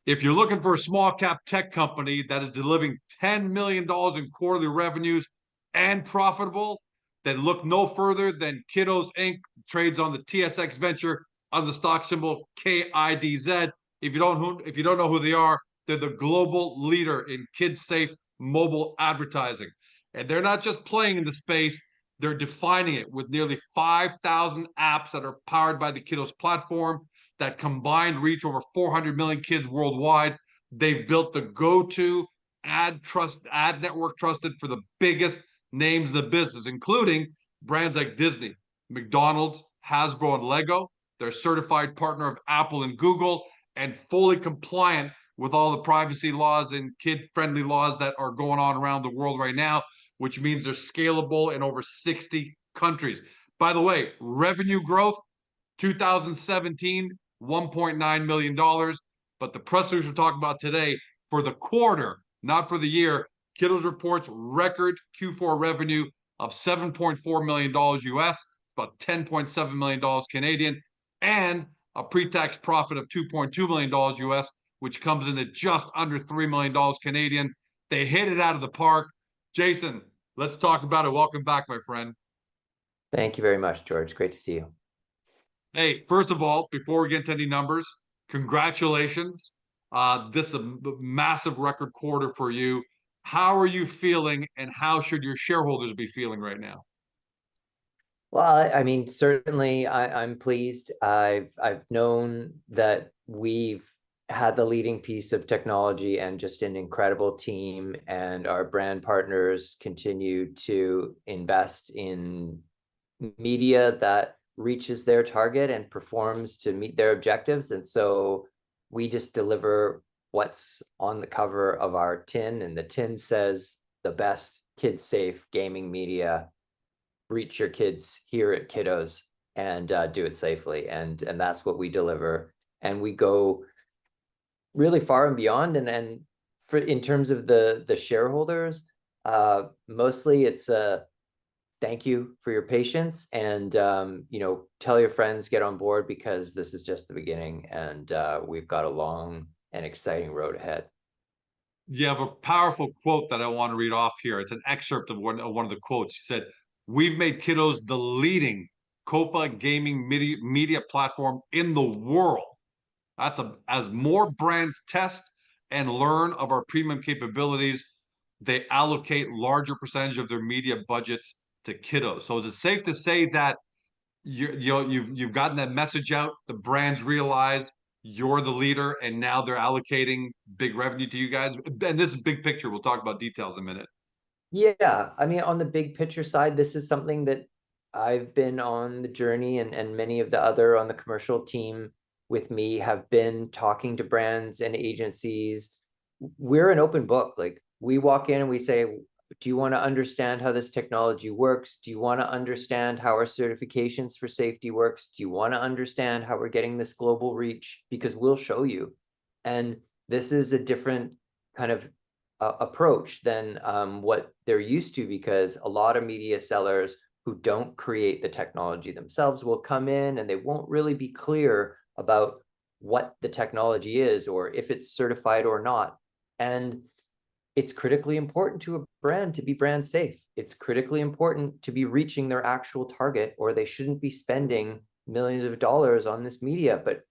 If you're looking for a small cap tech company that is delivering $10 million in quarterly revenues and profitable, then look no further than Kidoz Inc. Trades on the TSX Venture on the stock symbol KIDZ. If you don't know who they are, they're the global leader in kid-safe mobile advertising. And they're not just playing in the space, they're defining it with nearly 5,000 apps that are powered by the Kidoz platform that combined reach over 400 million kids worldwide. They've built the go-to ad network trusted for the biggest names in the business, including brands like Disney, McDonald's, Hasbro, and Lego. They're a certified partner of Apple and Google and fully compliant with all the privacy laws and kid-friendly laws that are going on around the world right now, which means they're scalable in over 60 countries. By the way, revenue growth, 2017, $1.9 million. But the press release we're talking about today for the quarter, not for the year, Kidoz reports record Q4 revenue of $7.4 million US, about $10.7 million Canadian, and a pre-tax profit of $2.2 million US, which comes in at just under $3 million Canadian. They hit it out of the park. Jason, let's talk about it. Welcome back, my friend. Thank you very much, George. Great to see you. Hey, first of all, before we get into any numbers, congratulations. This is a massive record quarter for you. How are you feeling, and how should your shareholders be feeling right now? Well, I mean, certainly I'm pleased. I've known that we've had the leading piece of technology and just an incredible team, and our brand partners continue to invest in media that reaches their target and performs to meet their objectives. And so we just deliver what's on the cover of our tin, and the tin says the best kid safe gaming media. Reach your kids here at Kidoz and do it safely, and that's what we deliver. And we go really far and beyond. And for in terms of the shareholders, mostly it's a thank you for your patience, and tell your friends, get on board, because this is just the beginning, and we've got a long and exciting road ahead. You have a powerful quote that I want to read off here. It's an excerpt of one of the quotes. He said, "We've made Kidoz the leading Copa gaming media platform in the world." As more brands test and learn of our premium capabilities, they allocate larger percentage of their media budgets to Kidoz. So is it safe to say that you've gotten that message out, the brands realize you're the leader, and now they're allocating big revenue to you guys? And this is big picture. We'll talk about details in a minute. Yeah, I mean, on the big picture side, this is something that I've been on the journey, and many of the other on the commercial team with me have been talking to brands and agencies. We're an open book. Like, we walk in and we say, do you want to understand how this technology works? Do you want to understand how our certifications for safety works? Do you want to understand how we're getting this global reach? Because we'll show you. And this is a different kind of approach than what they're used to, because a lot of media sellers who don't create the technology themselves will come in and they won't really be clear about what the technology is or if it's certified or not. And it's critically important to a brand to be brand safe. It's critically important to be reaching their actual target, or they shouldn't be spending millions of dollars on this media. But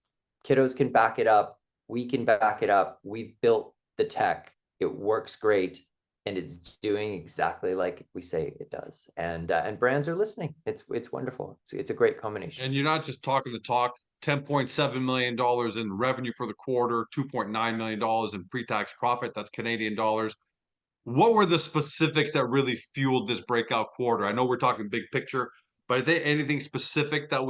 Kidoz can back it up. We can back it up. We've built the tech. It works great, and it's doing exactly like we say it does. And brands are listening. It's wonderful. It's a great combination. And you're not just talking the talk. $10.7 million in revenue for the quarter, $2.9 million in pre-tax profit. That's Canadian dollars. What were the specifics that really fueled this breakout quarter? I know we're talking big picture, but is there anything specific that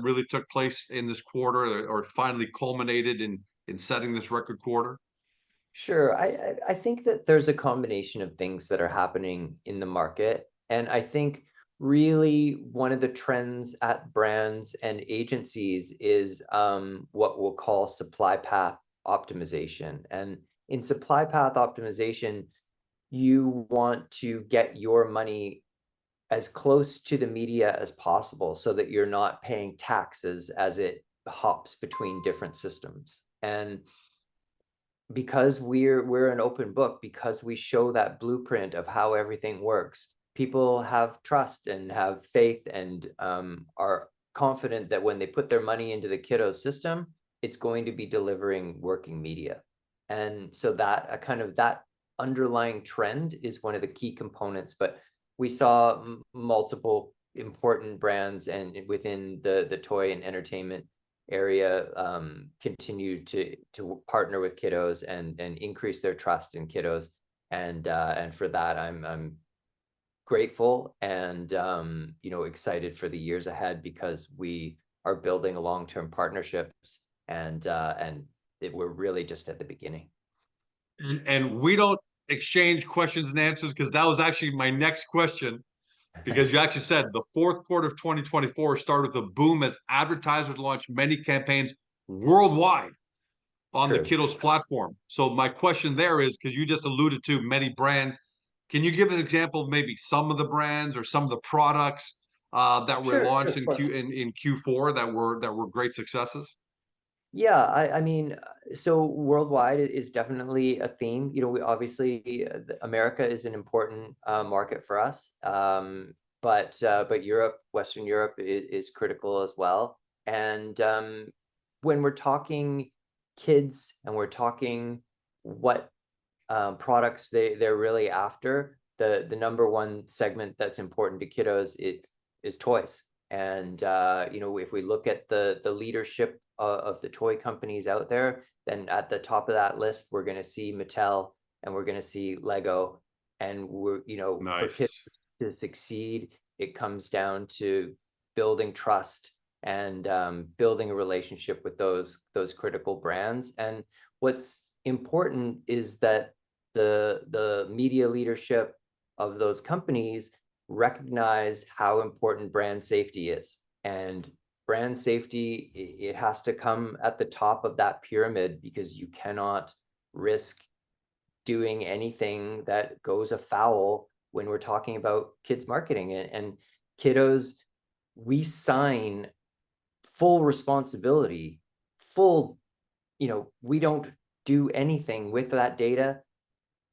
really took place in this quarter, or finally culminated in setting this record quarter? Sure. I think that there's a combination of things that are happening in the market. And I think really one of the trends at brands and agencies is what we'll call supply path optimization. And in supply path optimization, you want to get your money as close to the media as possible so that you're not paying taxes as it hops between different systems. And because we're an open book, because we show that blueprint of how everything works, people have trust and have faith and are confident that when they put their money into the Kidoz system, it's going to be delivering working media. And so that a kind of that underlying trend is one of the key components. But we saw multiple important brands and within the toy and entertainment area continue to partner with Kidoz and increase their trust in Kidoz. And for that, I'm grateful and you know, excited for the years ahead, because we are building a long-term partnerships and we're really just at the beginning. And we don't exchange questions and answers, because that was actually my next question. Because you actually said the fourth quarter of 2024 started with a boom as advertisers launched many campaigns worldwide on the True. Kidoz platform. So my question there is, because you just alluded to many brands, can you give an example of maybe some of the brands or some of the products that were Sure, launched of course. in Q4 that were great successes? Yeah, I mean, so worldwide is definitely a theme. You know, we obviously America is an important market for us, but Europe, Western Europe is critical as well. And when we're talking kids and we're talking what products they're really after, the number one segment that's important to kiddos is toys. And you know, if we look at the leadership of the toy companies out there, then at the top of that list, we're going to see Mattel and we're going to see Lego. And we're, you know, for kids Nice. to succeed, it comes down to building trust and building a relationship with those critical brands. And what's important is that the media leadership of those companies recognize how important brand safety is. And brand safety, it has to come at the top of that pyramid, because you cannot risk doing anything that goes afoul when we're talking about kids marketing. And kiddos, we sign full responsibility, full, you know, we don't do anything with that data.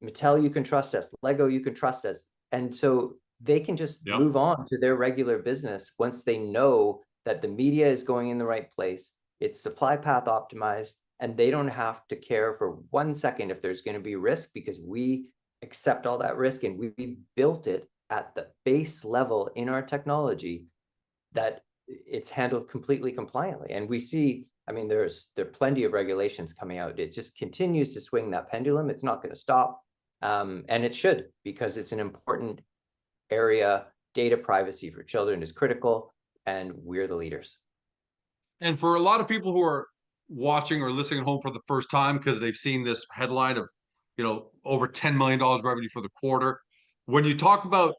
Mattel, you can trust us. Lego, you can trust us. And so they can just Yep. move on to their regular business once they know that the media is going in the right place, it's supply path optimized, and they don't have to care for 1 second if there's going to be risk, because we accept all that risk and we built it at the base level in our technology that it's handled completely compliantly. And we see, I mean, there are plenty of regulations coming out. It just continues to swing that pendulum. It's not going to stop. And it should, because it's an important area. Data privacy for children is critical, and we're the leaders. And for a lot of people who are watching or listening at home for the first time, because they've seen this headline of, you know, over $10 million revenue for the quarter, when you talk about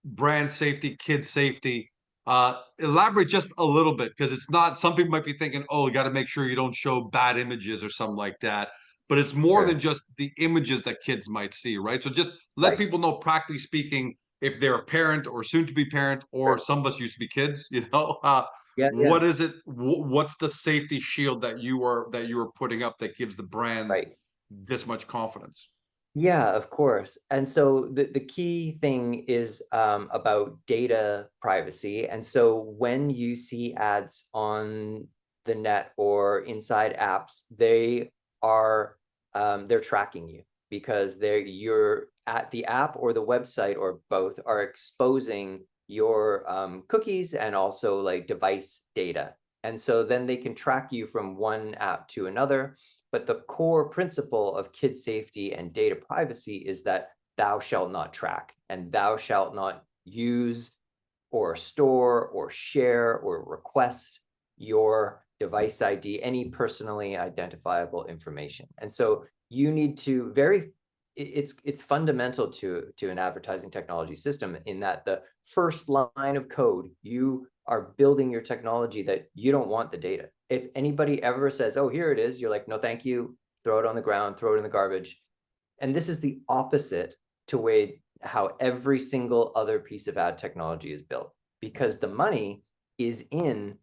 brand safety, kid safety, elaborate just a little bit, because it's not, some people might be thinking, oh, you got to make sure you don't show bad images or something like that. But it's more Sure. than just the images that kids might see, right? So just let Right. people know, practically speaking, if they're a parent or soon to be parent, or Sure. some of us used to be kids, you know, Yeah, yeah. what is it? What's the safety shield that you are putting up that gives the brands Right. this much confidence? Yeah, of course. And so the key thing is about data privacy. And so when you see ads on the net or inside apps, they are they're tracking you, because you're at the app or the website or both are exposing your cookies and also like device data. And so then they can track you from one app to another. But the core principle of kid safety and data privacy is that thou shalt not track, and thou shalt not use or store or share or request your device ID, any personally identifiable information. And so you need to it's fundamental to an advertising technology system, in that the first line of code, you are building your technology that you don't want the data. If anybody ever says, oh, here it is, you're like, no, thank you, throw it on the ground, throw it in the garbage. And this is the opposite to how every single other piece of ad technology is built, because the money is in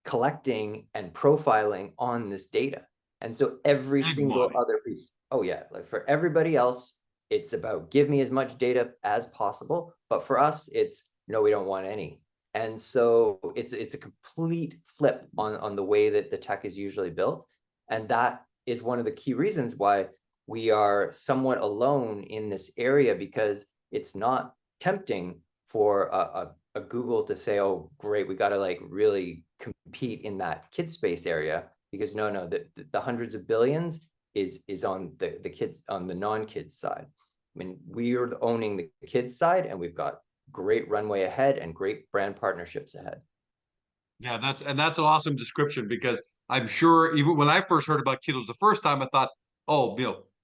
collecting and profiling on this data. And so every Big single money. other piece, oh yeah, like for everybody else, it's about give me as much data as possible. But for us, it's no, we don't want any. And so it's a complete flip on the way that the tech is usually built. And that is one of the key reasons why we are somewhat alone in this area, because it's not tempting for a Google to say, oh, great, we got to like really compete in that kid space area, because no, the hundreds of billions is on the kids, on the non-kids side. I mean, we are owning the kids side, and we've got great runway ahead and great brand partnerships ahead. Yeah, that's an awesome description because I'm sure even when I first heard about Kidoz the first time, I thought, oh,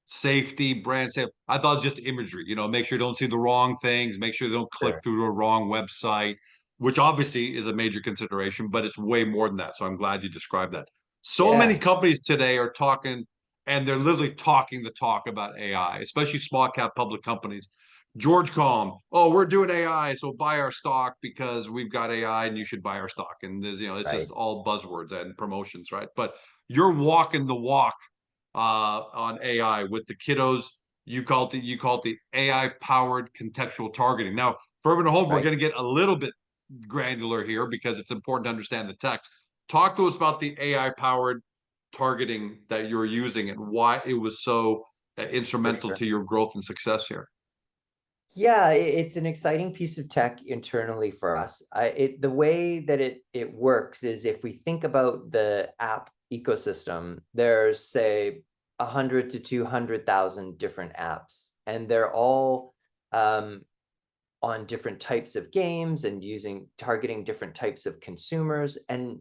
safety, brand safe. I thought it was just imagery, make sure you don't see the wrong things, make sure they don't click Sure. through to a wrong website, which obviously is a major consideration, but it's way more than that. So I'm glad you described that. So many Yeah. companies today are talking, and they're literally talking the talk about AI, especially small cap public companies. George Calm, oh, we're doing AI, so buy our stock because we've got AI and you should buy our stock. And there's, it's just Right. all buzzwords and promotions, right? But you're walking the walk on AI with the kiddos. You call it the AI powered contextual targeting. Now, for everyone at home, we're Right. going to get a little bit granular here because it's important to understand the tech. Talk to us about the AI powered targeting that you're using and why it was so For instrumental sure. to your growth and success here. Yeah, it's an exciting piece of tech internally for us. The way that it works is, if we think about the app ecosystem, there's say 100 to 200,000 different apps, and they're all on different types of games and targeting different types of consumers. And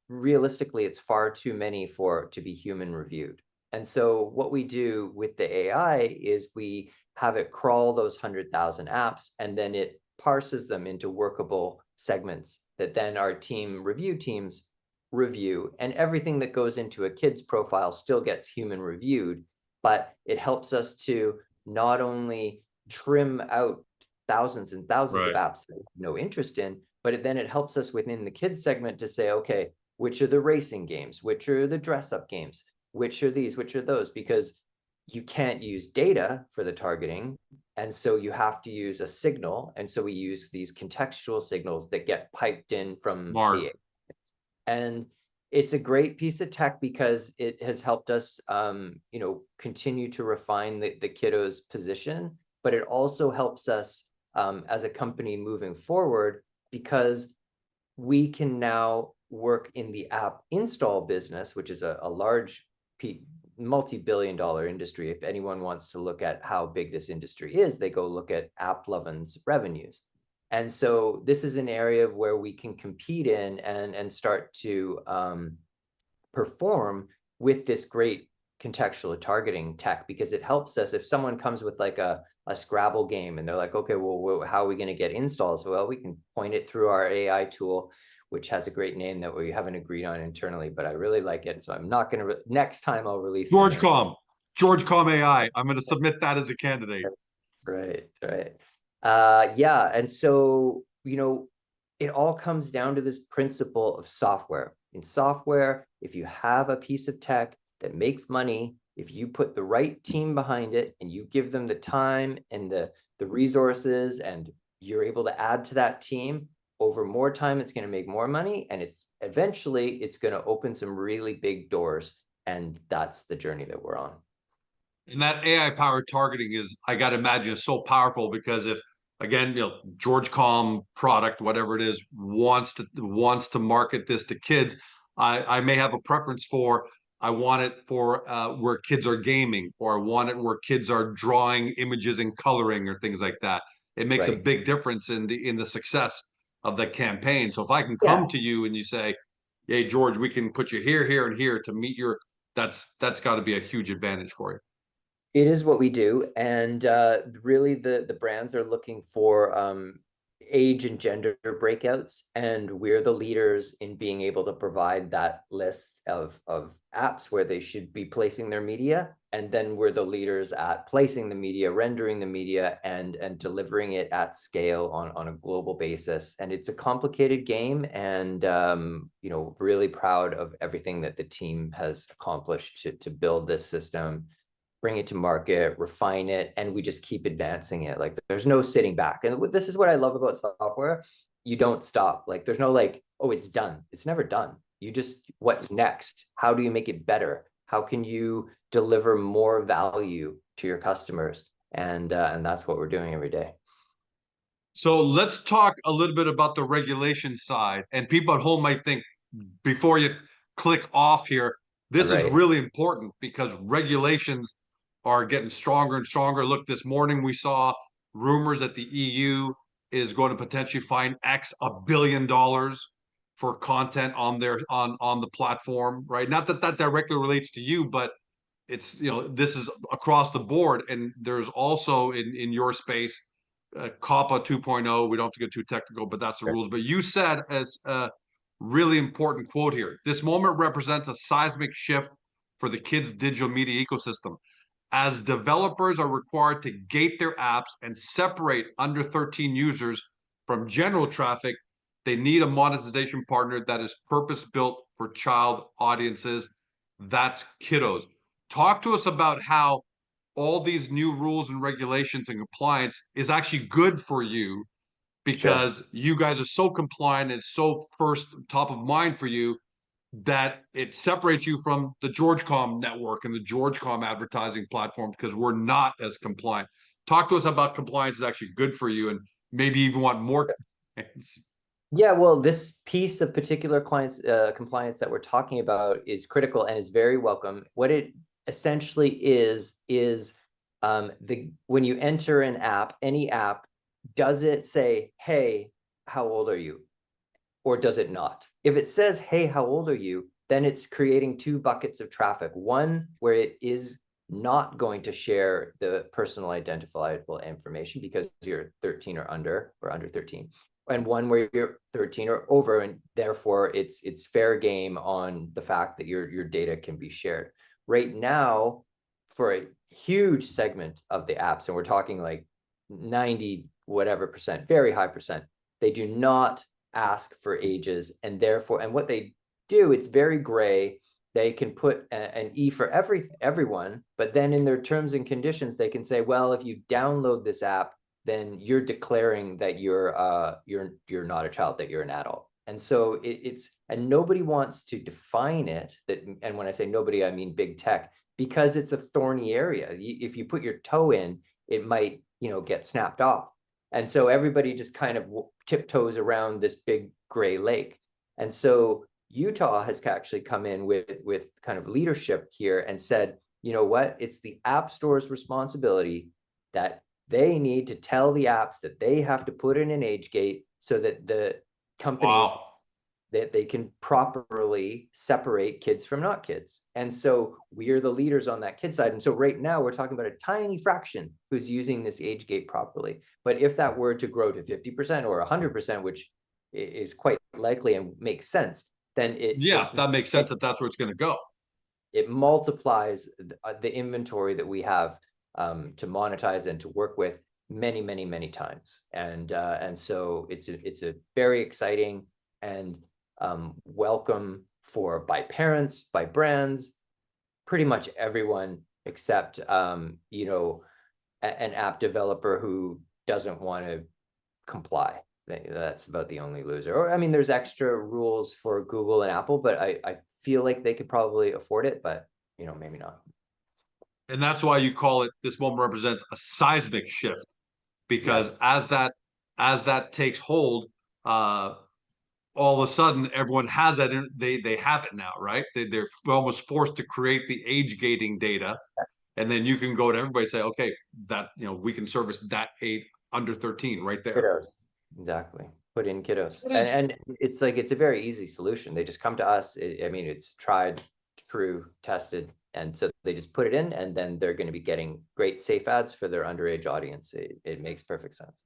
realistically, it's far too many to be human reviewed. And so what we do with the AI is we have it crawl those 100,000 apps, and then it parses them into workable segments that then our review teams review. And everything that goes into a kid's profile still gets human reviewed, but it helps us to not only trim out thousands and thousands of Right. apps that we have no interest in, but then it helps us within the kids segment to say, okay, which are the racing games, which are the dress up games, which are these, which are those, because you can't use data for the targeting. And so you have to use a signal. And so we use these contextual signals that get piped in from Smart. the, and it's a great piece of tech because it has helped us, continue to refine the kiddos position, but it also helps us as a company moving forward, because we can now work in the app install business, which is a large multi-billion-dollar industry. If anyone wants to look at how big this industry is, they go look at AppLovin's revenues. And so this is an area where we can compete in and start to perform with this great contextual targeting tech, because it helps us if someone comes with like a Scrabble game and they're like, okay, well, how are we going to get installs? Well, we can point it through our AI tool, which has a great name that we haven't agreed on internally, but I really like it. So I'm not going to, next time I'll release the George name. Com. George Com AI. I'm going to submit that as a candidate. Right, right. Yeah, and so, it all comes down to this principle of software. In software, if you have a piece of tech that makes money, if you put the right team behind it and you give them the time and the resources, and you're able to add to that team, over more time, it's going to make more money, and it's going to open some really big doors. And that's the journey that we're on. And that AI powered targeting is, I got to imagine, is so powerful because if, again, George Com product, whatever it is, wants to market this to kids, I may have a preference for, I want it for where kids are gaming, or I want it where kids are drawing images and coloring or things like that. It makes a Right. big difference in the success of the campaign. So if I can Yeah. come to you and you say, "Hey, George, we can put you here, here, and here to meet your," that's got to be a huge advantage for you. It is what we do, and really the brands are looking for age and gender breakouts, and we're the leaders in being able to provide that list of apps where they should be placing their media, and then we're the leaders at placing the media, rendering the media, and delivering it at scale on a global basis. And it's a complicated game, and you know, really proud of everything that the team has accomplished to build this system, bring it to market, refine it, and we just keep advancing it. Like, there's no sitting back. And this is what I love about software. You don't stop. Like, there's no like, oh, it's done. It's never done. You just, what's next? How do you make it better? How can you deliver more value to your customers? And that's what we're doing every day. So let's talk a little bit about the regulation side. And people at home might think, before you click off here, this is Right. really important because regulations are getting stronger and stronger. Look, this morning we saw rumors that the EU is going to potentially fine $1 billion for content on their on the platform, right? Not that that directly relates to you, but it's, you know, this is across the board. And there's also in your space, COPPA 2.0. We don't have to get too technical, but that's the Sure. rules. But you said, as a really important quote here, this moment represents a seismic shift for the kids' digital media ecosystem, as developers are required to gate their apps and separate under 13 users from general traffic. They need a monetization partner that is purpose built for child audiences. That's Kidoz. Talk to us about how all these new rules and regulations and compliance is actually good for you, Sure. because you guys are so compliant and so first top of mind for you that it separates you from the Georgecom network and the Georgecom advertising platforms, because we're not as compliant. Talk to us about compliance is actually good for you, and maybe even want more compliance. Yeah, well, this piece of particular clients compliance that we're talking about is critical and is very welcome. What it essentially is when you enter an app, any app, does it say, "Hey, how old are you?" or does it not? If it says, "Hey, how old are you?" then it's creating two buckets of traffic. One where it is not going to share the personal identifiable information because you're 13 or under 13, and one where you're 13 or over, and therefore it's fair game on the fact that your data can be shared. Right now, for a huge segment of the apps, and we're talking like 90 whatever percent, very high percent, they do not ask for ages, and therefore, and what they do, it's very gray. They can put an E for everyone, but then in their terms and conditions, they can say, well, if you download this app, then you're declaring that you're not a child, that you're an adult. And so and nobody wants to define it. And when I say nobody, I mean big tech, because it's a thorny area. If you put your toe in, it might, get snapped off. And so everybody just kind of tiptoes around this big gray lake. And so Utah has actually come in with kind of leadership here and said, you know what, it's the App Store's responsibility that they need to tell the apps that they have to put in an age gate so that the companies, Wow. that they can properly separate kids from not kids. And so we're the leaders on that kid side. And so right now we're talking about a tiny fraction who's using this age gate properly. But if that were to grow to 50% or 100%, which is quite likely and makes sense, then Yeah, that makes sense that that's where it's going to go. it multiplies the inventory that we have to monetize and to work with many, many, many times. And so it's a very exciting and welcome by parents, by brands, pretty much everyone except an app developer who doesn't want to comply. That's about the only loser. Or I mean, there's extra rules for Google and Apple, but I feel like they could probably afford it, but maybe not. And that's why you call it, this moment represents a seismic shift, because Yes. as that takes hold, all of a sudden everyone has that they have it now, right? They're almost forced to create the age gating data, Yes. and then you can go to everybody and say, okay, that, we can service that age under 13 right there. Kiddos. Exactly. Put in kiddos. It is. And it's like, it's a very easy solution. They just come to us. I mean, it's tried, true, tested. And so they just put it in, and then they're going to be getting great safe ads for their underage audience. It makes perfect sense.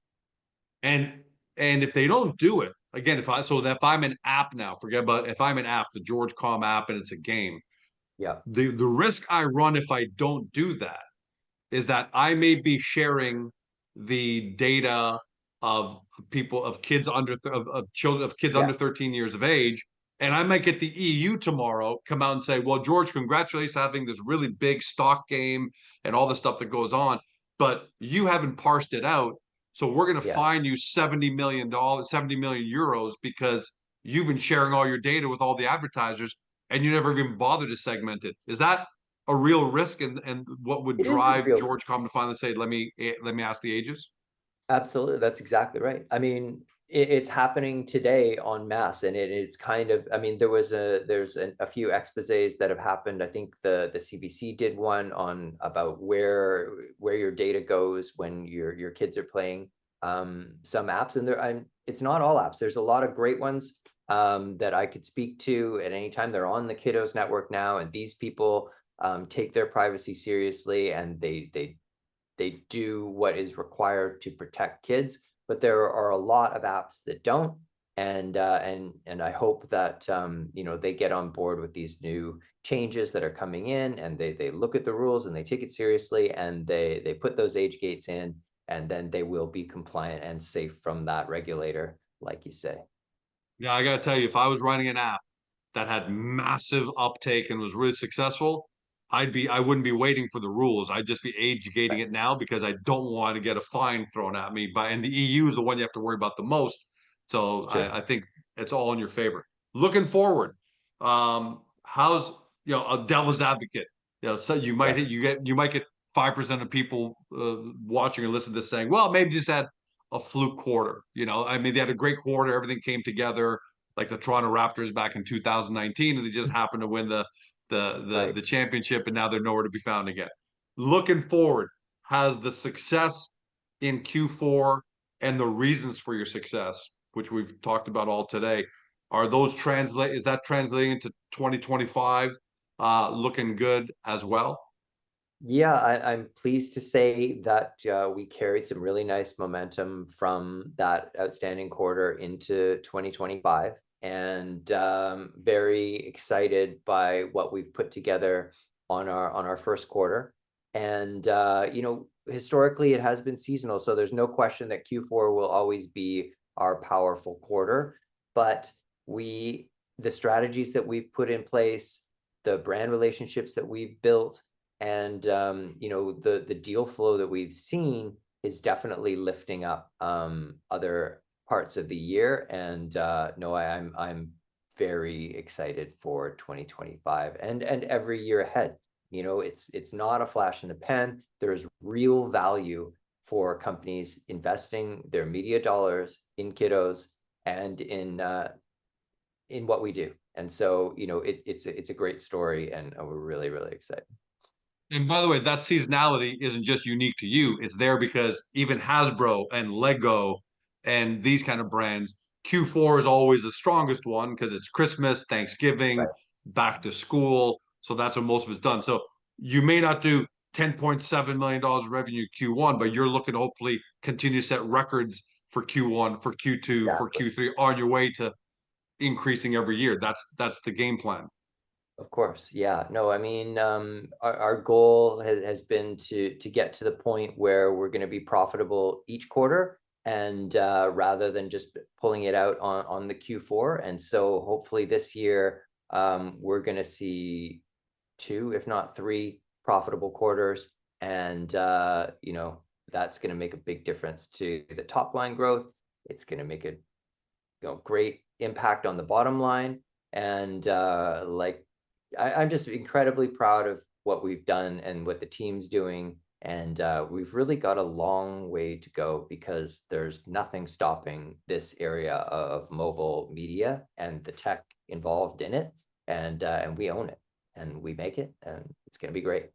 And And if they don't do it, again, if I'm an app now, forget about if I'm an app, the George Com app, and it's a game, Yeah. the risk I run if I don't do that is that I may be sharing the data of people of kids of children of kids Yeah. under 13 years of age, and I might get the EU tomorrow come out and say, well, George, congratulations on having this really big stock game and all the stuff that goes on, but you haven't parsed it out, so we're going to Yeah. fine you $70 million, 70 million euros because you've been sharing all your data with all the advertisers and you never even bothered to segment it. Is that a real risk, and what would It is a drive real. George Com to finally say, let me ask the ages? Absolutely, that's exactly right. I mean, it's happening today en masse, and it's kind of. I mean, there's a few exposés that have happened. I think the CBC did one on about where your data goes when your kids are playing some apps, and it's not all apps. There's a lot of great ones that I could speak to at any time. They're on the Kiddos network now, and these people take their privacy seriously, and they do what is required to protect kids, but there are a lot of apps that don't. And I hope that they get on board with these new changes that are coming in, and they look at the rules and they take it seriously, and they put those age gates in, and then they will be compliant and safe from that regulator, like you say. Yeah, I gotta tell you, if I was running an app that had massive uptake and was really successful, I wouldn't be waiting for the rules. I'd just be age gating Right. it now because I don't want to get a fine thrown at me. And the EU is the one you have to worry about the most. So It's true. I think it's all in your favor. Looking forward, how's a devil's advocate? So Yeah. you might get 5% of people watching or listening to this saying, well, maybe just had a fluke quarter. I mean, they had a great quarter, everything came together like the Toronto Raptors back in 2019, and they just happened to win the Right. championship, and now they're nowhere to be found again. Looking forward, has the success in Q4 and the reasons for your success, which we've talked about all today, is that translating into 2025 looking good as well? Yeah, I'm pleased to say that we carried some really nice momentum from that outstanding quarter into 2025, and very excited by what we've put together on our first quarter. And historically, it has been seasonal, so there's no question that Q4 will always be our powerful quarter. But we, the strategies that we've put in place, the brand relationships that we've built, and the deal flow that we've seen is definitely lifting up other parts of the year. And no, I'm very excited for 2025 and every year ahead. It's not a flash in the pan. There's real value for companies investing their media dollars in kiddos and in what we do. And so it's a great story, and we're really, really excited. And by the way, that seasonality isn't just unique to you. It's there because even Hasbro and Lego and these kind of brands, Q4 is always the strongest one because it's Christmas, Thanksgiving, Right. back to school. So that's when most of it's done. So you may not do $10.7 million revenue Q1, but you're looking to hopefully continue to set records for Q1, for Q2, for Exactly. Q3 on your way to increasing every year. That's the game plan. Of course, yeah. No, I mean, our goal has been to get to the point where we're going to be profitable each quarter, and rather than just pulling it out on the Q4. And so hopefully this year, we're going to see two, if not three, profitable quarters, and that's going to make a big difference to the top line growth. It's going to make a great impact on the bottom line, and I'm just incredibly proud of what we've done and what the team's doing. And we've really got a long way to go because there's nothing stopping this area of mobile media and the tech involved in it. And we own it, and we make it, and it's going to be great.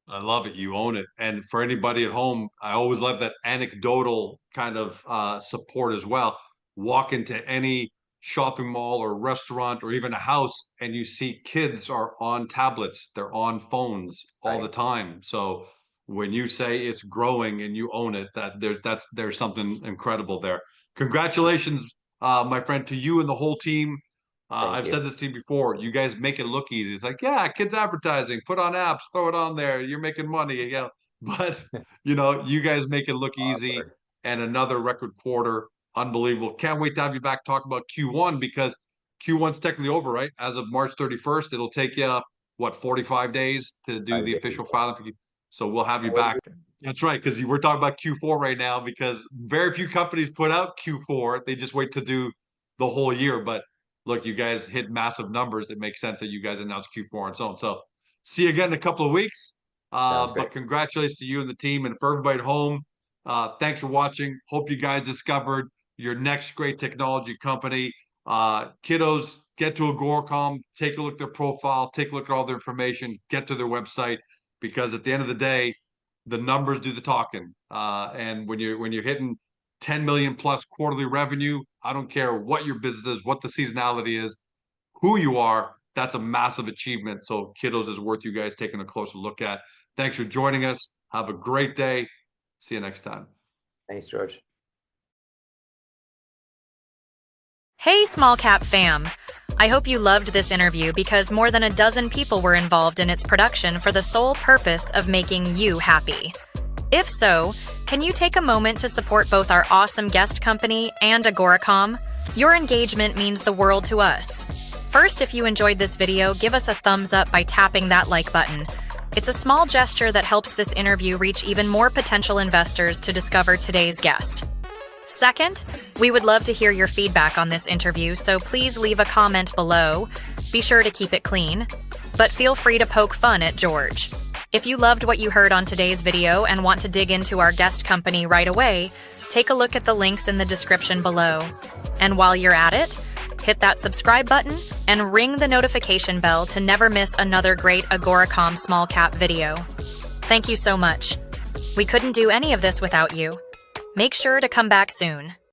I love it. You own it. And for anybody at home, I always love that anecdotal kind of support as well. Walk into any shopping mall or restaurant or even a house, and you see kids are on tablets, they're on phones all the Right. time. So when you say it's growing and you own it, there's something incredible there. congratulations, my friend, to you and the whole team. Thank I've you. said this to you before. You guys make it look easy. It's like, yeah, kids advertising, put on apps, throw it on there. You're making money, you know. But you guys make it look Hard easy. work. And another record quarter, unbelievable. Can't wait to have you back talk about Q1 because Q1's technically over, right? As of March 31st, it'll take you what 45 days to do 5 the days. official filing. So we'll have you That would back. be- That's right, because we're talking about Q4 right now because very few companies put out Q4. They just wait to do the whole year. But look, you guys hit massive numbers. It makes sense that you guys announced Q4 on its own. So see you again in a couple of weeks. Sounds But great. congratulations to you and the team, and for everybody at home. Thanks for watching. Hope you guys discovered your next great technology company. Kiddos, get to Agoracom, take a look at their profile, take a look at all their information, get to their website, because at the end of the day, the numbers do the talking. And when you're hitting 10 million plus quarterly revenue, I don't care what your business is, what the seasonality is, who you are, that's a massive achievement. So Kiddos is worth you guys taking a closer look at. Thanks for joining us. Have a great day. See you next time. Thanks, George. Hey, small cap fam. I hope you loved this interview because more than a dozen people were involved in its production for the sole purpose of making you happy. If so, can you take a moment to support both our awesome guest company and Agoracom? Your engagement means the world to us. First, if you enjoyed this video, give us a thumbs up by tapping that like button. It's a small gesture that helps this interview reach even more potential investors to discover today's guest. Second, we would love to hear your feedback on this interview, so please leave a comment below. Be sure to keep it clean, but feel free to poke fun at George. If you loved what you heard on today's video and want to dig into our guest company right away, take a look at the links in the description below. And while you're at it, hit that subscribe button and ring the notification bell to never miss another great Agoracom small cap video. Thank you so much. We couldn't do any of this without you. Make sure to come back soon.